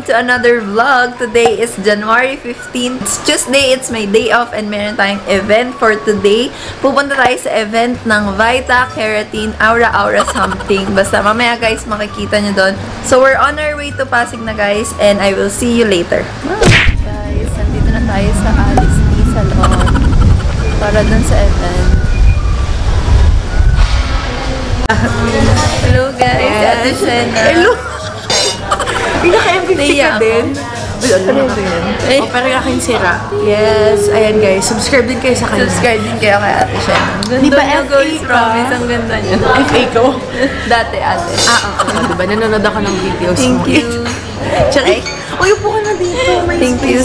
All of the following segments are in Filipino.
to another vlog. Today is January 15th. It's Tuesday. It's my day off and meron tayong event for today. Pupunta tayo sa event ng Vita Keratin Aura something. Basta mamaya guys, makikita nyo doon. So we're on our way to Pasig na guys and I will see you later. Guys, nandito na tayo sa Alice T Salon para dun sa event. Hello guys, Ate Shena. Hello! Pinaka-MVP ka din. Oh, pero yung aking sira. Yes, ayan guys. Subscribe din kayo sa kanya. Subscribe din kayo kay Ate Shena. Di ba FA promise, ang ganda niya. FA ko? Dati ate. Okay. Diba? Nanonood ako ng videos mo. Thank you. Tsaka, uy, upo ka na dito. May Thank you.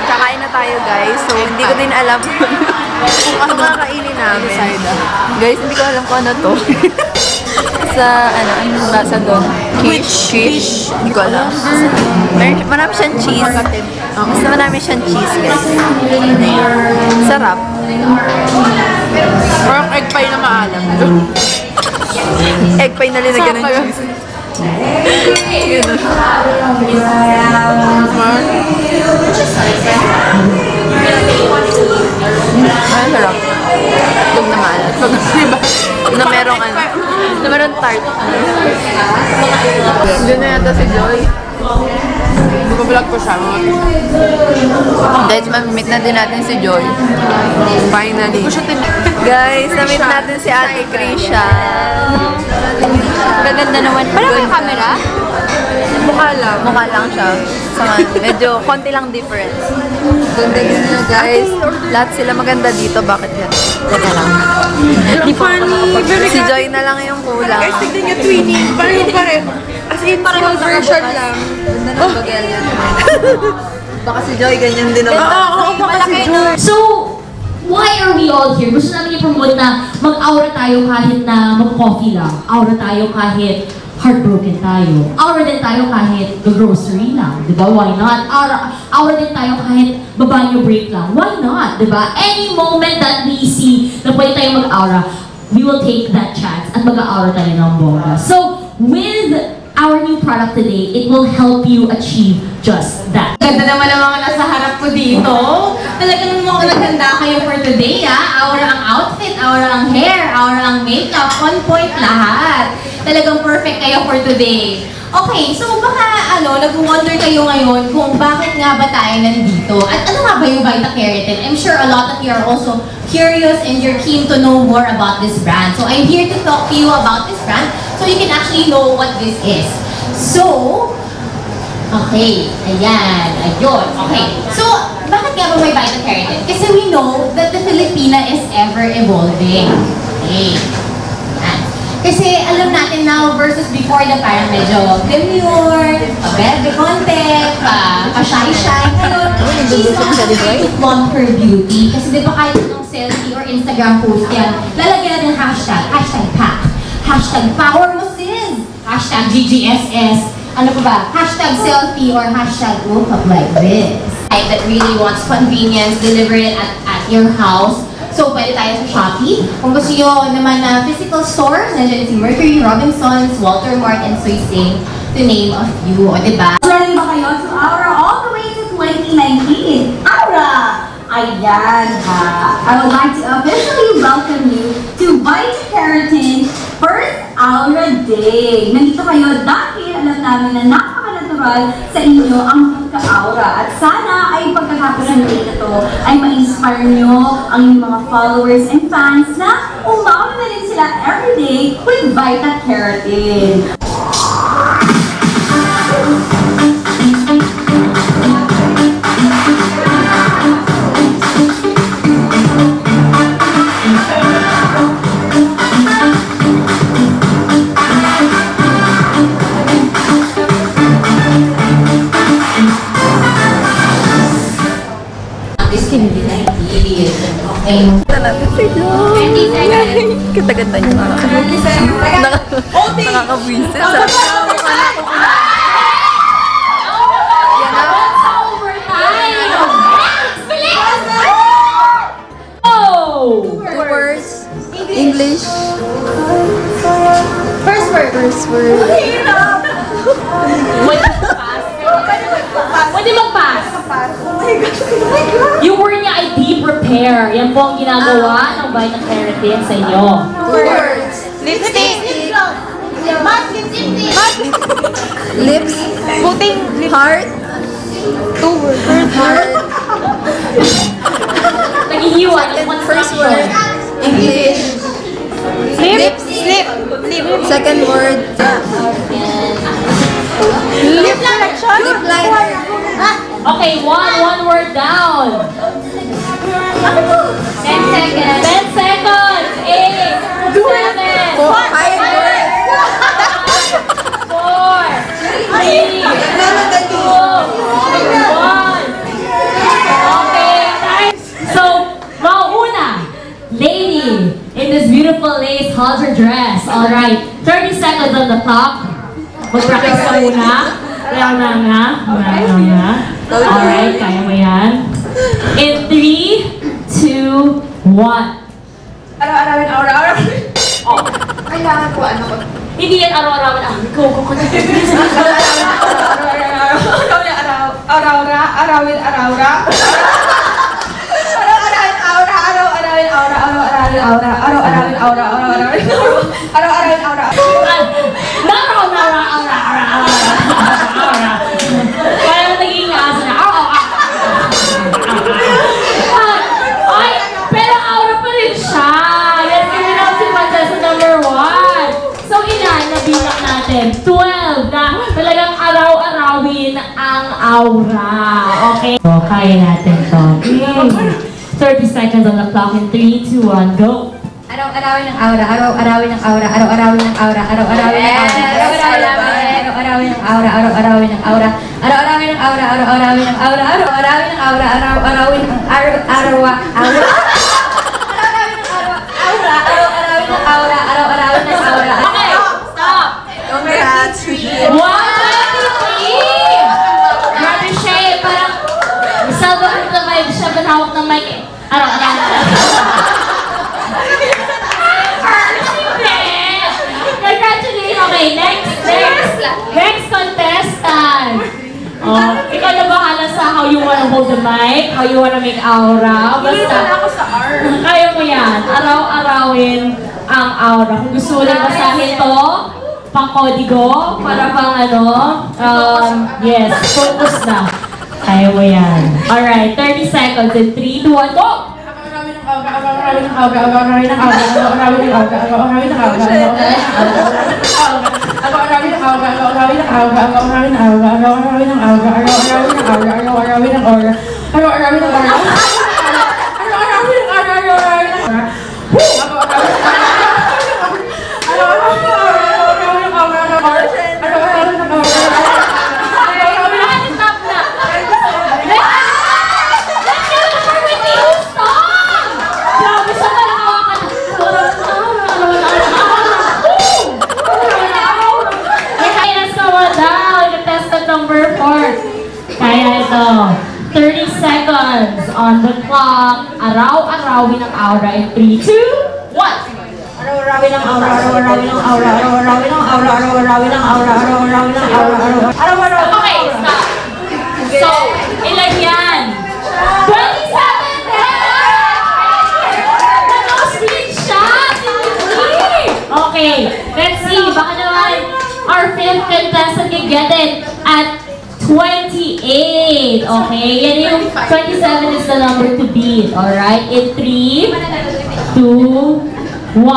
Kakain na tayo guys. So hindi ko din alam kung ano kakainin namin. Guys, hindi ko alam kung ano to. Sa ano basa doon? Quiche. Hindi ko alam. Marami siyang cheese. Basta marami siyang cheese guys. Sarap. Parang egg pie na maalam. Egg pie na linagyan ng cheese. Ay, sarap. Huwag na maalat. Na merong na merong tart. Doon na yata si Joy. Mag-vlog ko siya. Guys, mamimit na din natin si Joy. Finally. Guys, namit natin si Ate Krisha. Gaganda naman. Wala ba yung camera? Mukha lang siya. Medyo konti lang difference. Ganda nila guys. Lahat sila maganda dito. Bakit yan? Teka lang. Si Joy na lang yung kulang. Guys, tignan nyo twinning. Parang pareho. As in, parang version lang. Ganda ng bagel yan. Baka si Joy ganyan din naman. Oo, baka si Joy. So, why are we all here? Gusto namin i-promote na mag-aura tayo kahit na mag-coffee lang. Aura tayo kahit heartbroken tayo. Aura din tayo kahit grocery lang. Diba? Why not? Aura din tayo kahit babanyo break lang. Why not? Diba? Any moment that we see na pwede tayo mag-aura, we will take that chance at mag-aura tayo ng bongga. So, with our new product today, it will help you achieve just that. Ganda naman ang mga nasa harap ko dito. Talagang mga naganda kayo for today, ah. Aura ang outfit, aura ang hair, aura ang makeup, on point lahat. Talagang perfect kayo for today. Okay, so baka nag-wonder kayo ngayon kung bakit nga ba tayo nandito. At ano nga ba yung Vita Keratin? I'm sure a lot of you are also curious and you're keen to know more about this brand. So I'm here to talk to you about this brand so you can actually know what this is. So, okay, ayan, ayun. Okay, so bakit nga ba may Vita Keratin? Kasi we know that the Filipina is ever evolving. Okay. Kasi alam natin now versus before na parang medyo demure, pabebe konti, pa-shy-shy. Ngayon, she's actually to flaunt her beauty. Kasi di ba kahit anong selfie or Instagram post yan, lalagyan natin hashtag pack, hashtag power mo sis, hashtag GGSS, ano pa ba, hashtag selfie or hashtag look up like this. That really wants convenience, deliver it at your house. So, pwede tayo sa Shopee. Kung gusto nyo naman na physical stores, nandiyan si Mercury, Robinsons, Walter Mart, and Soy Sing, to name a few, o diba? Ready ba kayo to Aura all the way to 2019? Aura! Ayan ha! I would like to officially welcome you to Vita Keratin First Aura Day. Nandito kayo dahil alam namin na napaka-natural sa inyo ang pagka-aura. At sana ay pagka pagkakasimulate na to ay ma-inspire nyo ang inyong mga followers and fans na umaon na rin sila everyday with Vita Keratin. Kata-kata niyo nakakabwisit. Two words. English. First word. Pwede mag-pass. Yung word niya ay be prepare. Yan po ang ginagawa ng Vita Keratin sa inyo. Words. Lipstick. Lips. Puting Heart. Two words. Heart. Naghihiwa yung First word. English. lips. Slip. Second word. Lip collection. Lip liner. Okay, one word down. 10 seconds. 10 seconds. 8, 7, 5 words. 4, 3, 2, 1. Okay, time. So, mauna, lady in this beautiful lace halter dress. All right, 30 seconds on the clock. Mag-practice ka muna. Alright, kaya mo yan. In 3, 2, 1. Araw-arawin, aura-arawin. Oh, Kailangan ko, ano ko. hindi yan araw-arawan. Go. Arawin, aura. Parang naging aso na. Ay, pero aura pa rin siya. Let's give it up to contestant number 1. So, ilan na bilang natin? 12 na talagang araw-arawin ang aura. Okay? So, kaya natin to. 30 seconds on the clock in 3, 2, 1, go! Araw-arawin ng aura, araw-arawin ng aura, araw-arawin ng aura, araw-arawin ng aura, araw-arawin ng aura, araw-arawin ng aura, araw-arawin ng aura, araw-arawin ng aura, araw-arawin ng aura, araw-arawin ng aura, araw-arawin ng aura, araw-arawin ng aura. Okay, stop! Congrats. 123! Grabe siya eh, parang sabang na vibe siya, ba't hawak ng mic eh? Araw-arawin ng aura. Congratulations! Okay, next contestant! Oh, ikaw na bahala sa how you wanna hold the mic, how you wanna make aura. Basta, Ako sa R. kaya mo yan. Araw-arawin ang aura. Kung gusto mo lang basahin to, pang kodigo, para pang yes, focus na. Kaya mo yan. Alright, 30 seconds in 3, 2, 1, go! Number 4. Kaya ito, 30 seconds on the clock. Araw-arawin ang aura in 3, 2, 1. Araw-arawin ng aura, araw-arawin ng aura, araw-arawin ng aura, araw-arawin ng aura, araw-arawin ng aura, araw-arawin. Okay, stop. So, ilan yan? 27 screenshot! Okay, let's see. Baka naman our fifth contestant can get it at 28. 28, okay? Yan yung 27 is the number to beat, alright? In 3, 2, 1.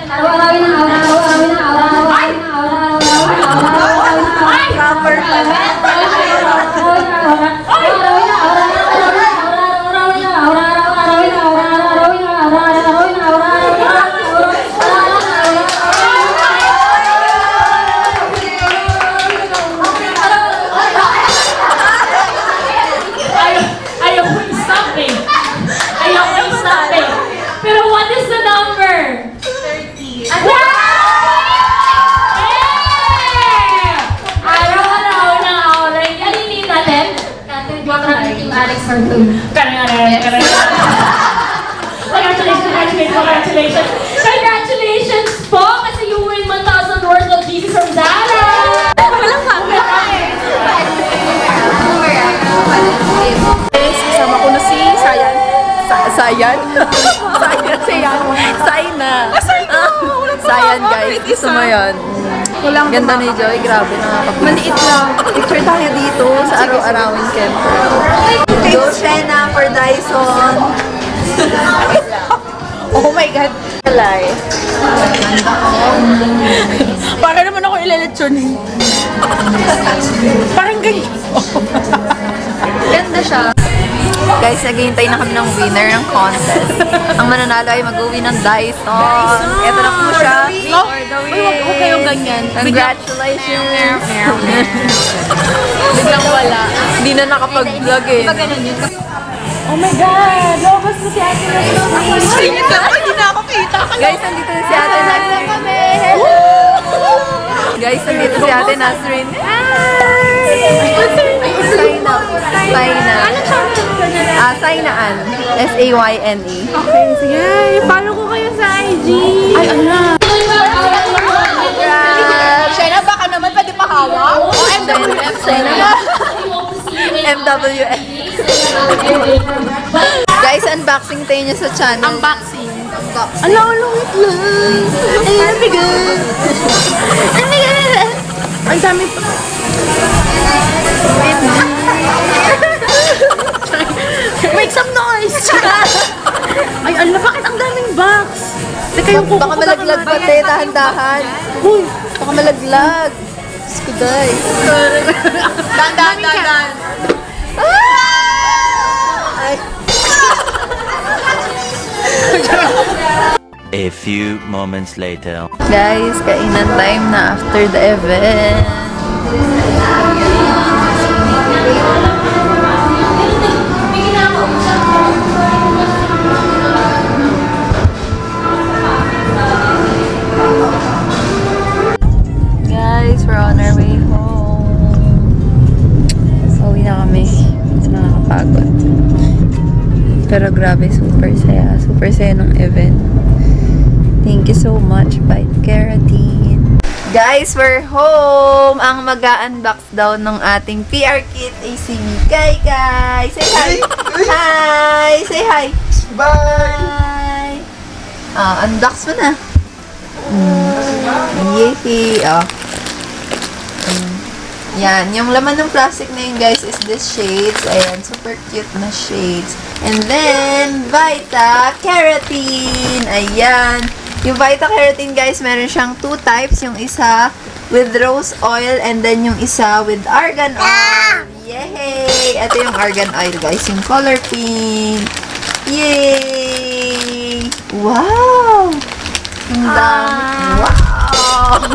Araw-arawin ng aura, araw-arawin ng aura, araw-arawin ng aura, araw-arawin ng aura, araw-arawin ng aura. Proper pala. Pero what is the number? 30. Araw-araw ng aura. Alinin natin? Alex Hartog. Congratulations po! Kasi you win 1,000 worth of GC from Zara! Kasama ko na si Sayan. Sayan? Sayna. Sayan, guys. Gusto mo yun? Ganda ni Joy. Grabe, nakakapagod. Maliit lang. Picture tayo dito sa araw-arawin camper. Go, Shena, for Dyson. Oh my God. Alay. Para naman ako ilaletsyonin. Parang ganyan. Ganda siya. Guys, naghihintay na kami ng winner ng contest. Ang mananalo ay mag-uwi ng Dyson. Ito na po siya. For the win. Huwag kayong ganyan. Congratulations. Biglang wala. Hindi na nakapag-vlog eh. Oh my God! Lobos na si Ate Nasrin. Singit lang po, hindi na ako kita. Guys, nandito na si Ate Nasrin. Guys, nandito si Ate Nasrin. Sayna. Sayna. Saynaan. S-A-Y-N-E. Okay, sige. Follow ko kayo sa IG. Ay, ala. Shena, baka naman pwede pahawa? O MWF. Shena. MWF. Guys, unboxing tayo niya sa channel. Unboxing. Unboxing. Ala, wait lang. Ay, bigat. Ang dami pa. Make some noise! Ay, ala, bakit ang daming box? Teka, yung kuko Baka malaglag pa, te. Dahan-dahan. Uy, Baka malaglag. Skuday. Dahan-dahan. Ay. A few moments later. Guys, kainan time na after the event. Guys, we're on our way home. Uwi na kami. Nakakapagod. Pero grabe, super saya. Super saya ng event. Thank you so much, Bite Keratin. Guys, we're home! Ang mag-unbox daw ng ating PR kit ay si Kai Kai. Say hi! Hi! Say hi! Bye! Unbox mo na. Yay! Yan. Yung laman ng plastic na yun, guys, is this shades. Ayan. Super cute na shades. And then, Vita Keratin. Ayan. Yung Vita Keratin, guys, meron siyang 2 types. Yung isa with rose oil and then yung isa with argan oil. Yay! Ito yung argan oil, guys. Yung color pink. Yay! Wow! Ang dami. Wow!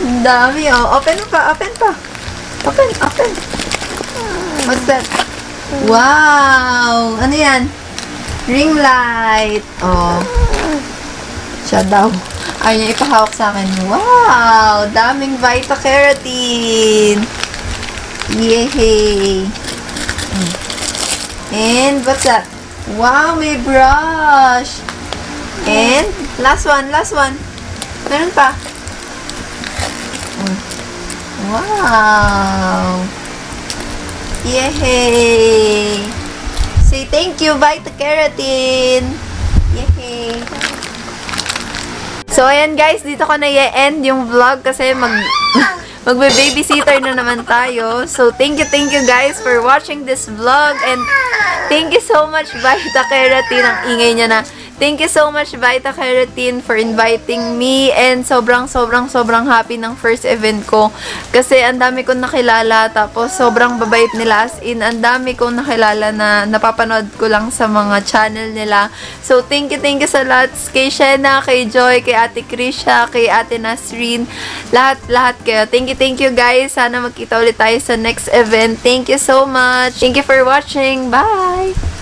Ang dami, oh. Open pa, open pa. Open. What's that? Wow! Ano yan? Ring light. Oh. Siya daw. Ayaw niya ipahawak sa akin. Wow! Daming Vita Keratin. Yay! And what's that? Wow! May brush. And last one. Meron pa. Wow! Yay! Say thank you, Vita Keratin! Yay! So, ayan guys, dito ko na i-end yung vlog kasi magbe-babysitter na naman tayo. So, thank you guys for watching this vlog. And thank you so much, Vita Keratin. Ang ingay niya na. Thank you so much, Vita Keratin, for inviting me. And sobrang happy ng first event ko. Kasi ang dami kong nakilala. Tapos sobrang babait nila. As in, ang dami kong nakilala na napapanood ko lang sa mga channel nila. So, thank you sa lahat. Kay Shena, kay Joy, kay Ate Krisha, kay Ate Nasrin. Lahat kayo. Thank you guys. Sana magkita ulit tayo sa next event. Thank you so much. Thank you for watching. Bye!